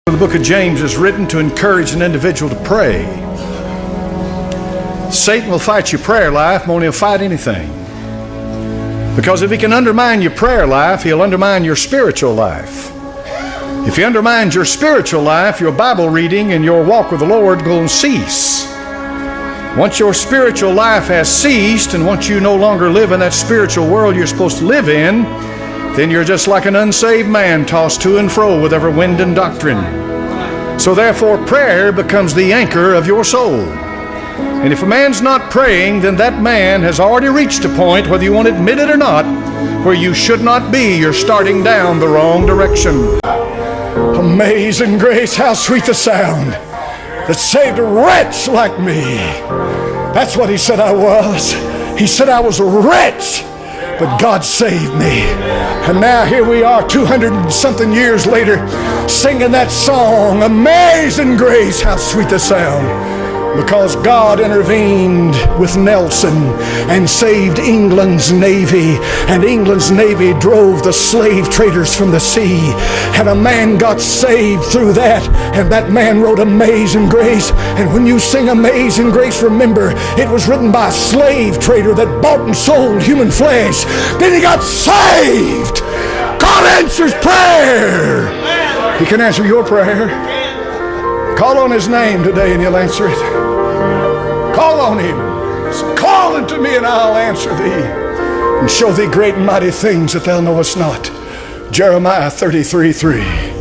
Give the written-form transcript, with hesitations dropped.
The book of James is written to encourage an individual to pray. Satan will fight your prayer life more than he'll fight anything. Because if he can undermine your prayer life, he'll undermine your spiritual life. If he undermines your spiritual life, your Bible reading and your walk with the Lord will cease. Once your spiritual life has ceased, and once you no longer live in that spiritual world you're supposed to live in, then you're just like an unsaved man tossed to and fro with every wind and doctrine. So therefore prayer becomes the anchor of your soul. And if a man's not praying, then that man has already reached a point, whether you want to admit it or not, where you should not be. You're starting down the wrong direction. Amazing grace, how sweet the sound that saved a wretch like me. That's what he said I was. He said I was a wretch, but God saved me. And now here we are 200 and something years later singing that song, Amazing Grace, how sweet the sound. Because God intervened with Nelson and saved England's navy, and England's navy drove the slave traders from the sea, and a man got saved through that, and that man wrote Amazing Grace. And when you sing Amazing Grace, remember it was written by a slave trader that bought and sold human flesh. Then he got saved. God answers prayer. He can answer your prayer. Call on his name today and he'll answer it. Call on him. Call unto me and I'll answer thee and show thee great and mighty things that thou knowest not. Jeremiah 33:3.